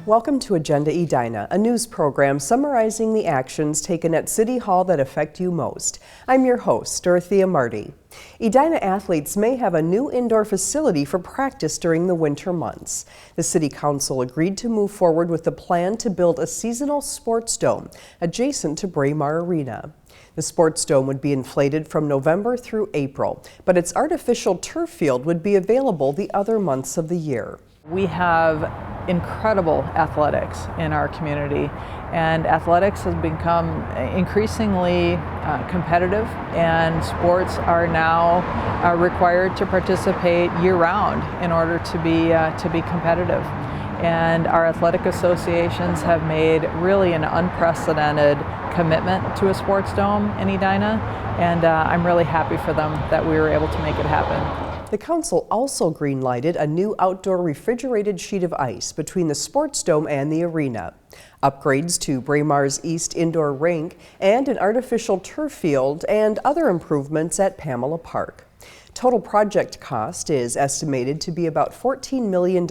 Welcome to Agenda Edina, a news program summarizing the actions taken at City Hall that affect you most. I'm your host, Dorothea Marty. Edina athletes may have a new indoor facility for practice during the winter months. The City Council agreed to move forward with the plan to build a seasonal sports dome adjacent to Braemar Arena. The sports dome would be inflated from November through April, but its artificial turf field would be available the other months of the year. We have incredible athletics in our community, and athletics has become increasingly competitive, and sports are now required to participate year-round in order to be competitive. And our athletic associations have made really an unprecedented commitment to a sports dome in Edina, and I'm really happy for them that we were able to make it happen. The council also green-lighted a new outdoor refrigerated sheet of ice between the sports dome and the arena, upgrades to Braemar's East Indoor Rink, and an artificial turf field, and other improvements at Pamela Park. Total project cost is estimated to be about $14 million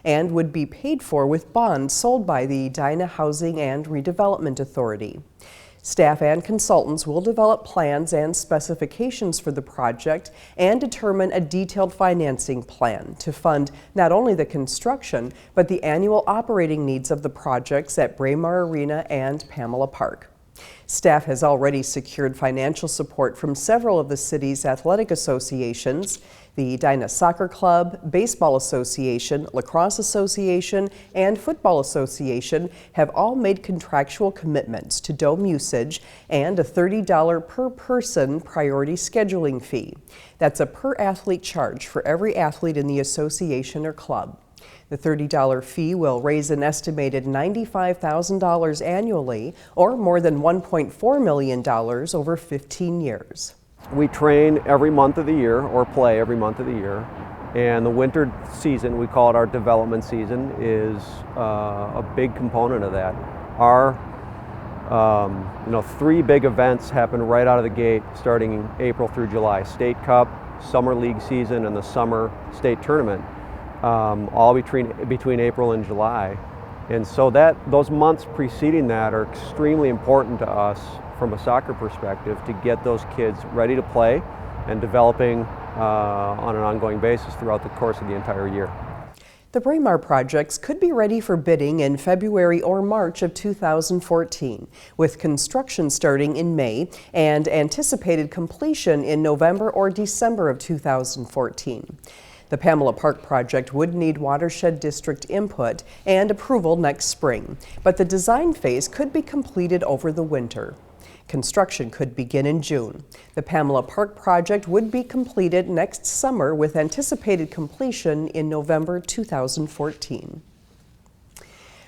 and would be paid for with bonds sold by the Edina Housing and Redevelopment Authority. Staff and consultants will develop plans and specifications for the project and determine a detailed financing plan to fund not only the construction, but the annual operating needs of the projects at Braemar Arena and Pamela Park. Staff has already secured financial support from several of the city's athletic associations. The Edina Soccer Club, Baseball Association, Lacrosse Association, and Football Association have all made contractual commitments to dome usage and a $30 per person priority scheduling fee. That's a per athlete charge for every athlete in the association or club. The $30 fee will raise an estimated $95,000 annually, or more than $1.4 million over 15 years. We train every month of the year, or play every month of the year, and the winter season, we call it our development season, is a big component of that. Our three big events happen right out of the gate starting in April through July: State Cup, Summer League season, and the Summer State Tournament, all between April and July. And so those months preceding that are extremely important to us from a soccer perspective to get those kids ready to play and developing on an ongoing basis throughout the course of the entire year. The Braemar projects could be ready for bidding in February or March of 2014, with construction starting in May and anticipated completion in November or December of 2014. The Pamela Park project would need watershed district input and approval next spring, but the design phase could be completed over the winter. Construction could begin in June. The Pamela Park project would be completed next summer with anticipated completion in November 2014.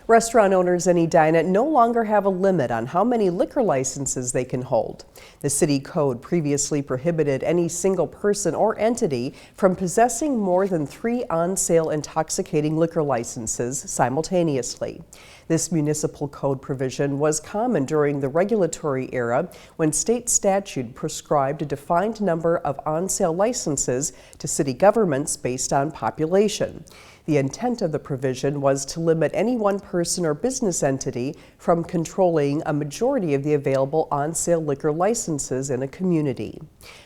Restaurant owners in Edina no longer have a limit on how many liquor licenses they can hold. The city code previously prohibited any single person or entity from possessing more than 3 on-sale intoxicating liquor licenses simultaneously. This municipal code provision was common during the regulatory era when state statute prescribed a defined number of on-sale licenses to city governments based on population. The intent of the provision was to limit any one person or business entity from controlling a majority of the available on-sale liquor licenses in a community.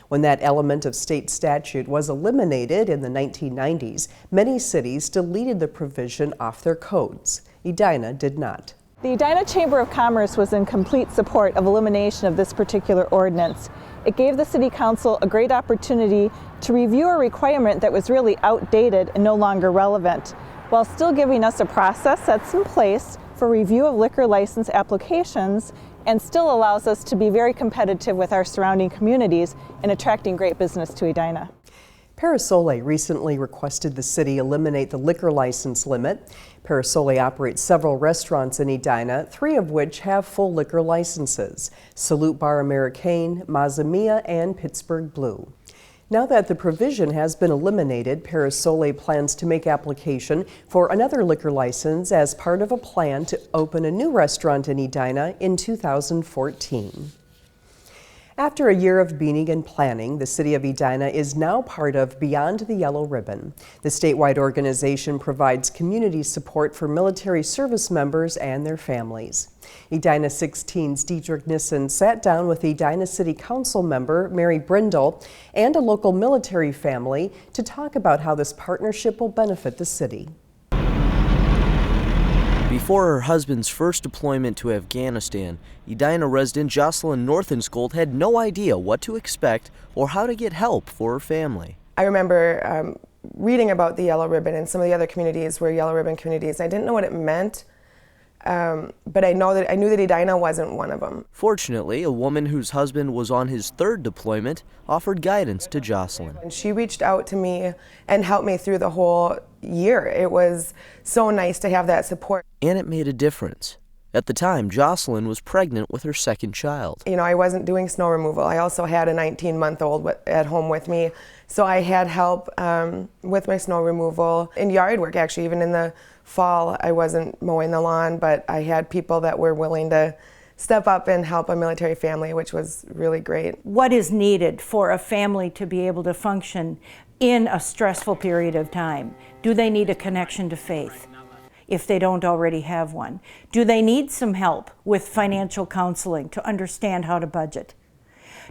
When that element of state statute was eliminated in the 1990s, many cities deleted the provision off their codes. Edina did not. The Edina Chamber of Commerce was in complete support of elimination of this particular ordinance. It gave the City Council a great opportunity to review a requirement that was really outdated and no longer relevant, while still giving us a process that's in place for review of liquor license applications and still allows us to be very competitive with our surrounding communities in attracting great business to Edina. Parasole recently requested the city eliminate the liquor license limit. Parasole operates several restaurants in Edina, 3 of which have full liquor licenses: Salute Bar Americain, Mazza Mia, and Pittsburgh Blue. Now that the provision has been eliminated, Parasole plans to make application for another liquor license as part of a plan to open a new restaurant in Edina in 2014. After a year of meeting and planning, the City of Edina is now part of Beyond the Yellow Ribbon. The statewide organization provides community support for military service members and their families. Edina 16's Dietrich Nissen sat down with Edina City Council member Mary Brindle and a local military family to talk about how this partnership will benefit the city. Before her husband's first deployment to Afghanistan, Edina resident Jocelyn Northenskold had no idea what to expect or how to get help for her family. I remember reading about the Yellow Ribbon, and some of the other communities were Yellow Ribbon communities. I didn't know what it meant, but I knew that Edina wasn't one of them. Fortunately, a woman whose husband was on his third deployment offered guidance to Jocelyn. And she reached out to me and helped me through the whole year. It was so nice to have that support. And it made a difference. At the time, Jocelyn was pregnant with her second child. You know, I wasn't doing snow removal. I also had a 19-month-old at home with me. So I had help with my snow removal and yard work, actually. Even in the fall, I wasn't mowing the lawn, but I had people that were willing to step up and help a military family, which was really great. What is needed for a family to be able to function in a stressful period of time? Do they need a connection to faith, if they don't already have one? Do they need some help with financial counseling to understand how to budget?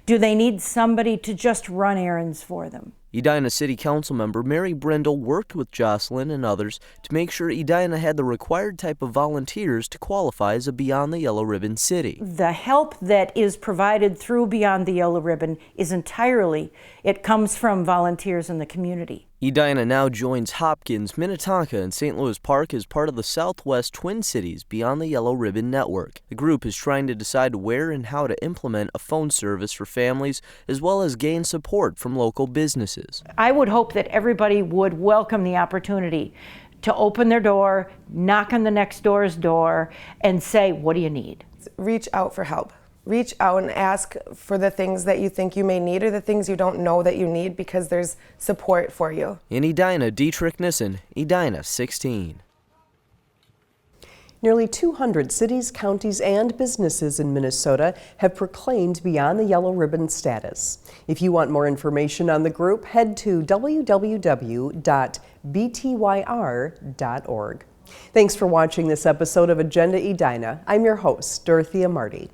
Do they need somebody to just run errands for them? Edina City Council member Mary Brindle worked with Jocelyn and others to make sure Edina had the required type of volunteers to qualify as a Beyond the Yellow Ribbon city. The help that is provided through Beyond the Yellow Ribbon is entirely, it comes from volunteers in the community. Edina now joins Hopkins, Minnetonka, and St. Louis Park as part of the Southwest Twin Cities Beyond the Yellow Ribbon Network. The group is trying to decide where and how to implement a phone service for families, as well as gain support from local businesses. I would hope that everybody would welcome the opportunity to open their door, knock on the next door's door, and say, what do you need? Reach out for help. Reach out and ask for the things that you think you may need or the things you don't know that you need, because there's support for you. In Edina, Dietrich Nissen, Edina 16. Nearly 200 cities, counties, and businesses in Minnesota have proclaimed Beyond the Yellow Ribbon status. If you want more information on the group, head to www.btyr.org. Thanks for watching this episode of Agenda Edina. I'm your host, Dorothea Marty.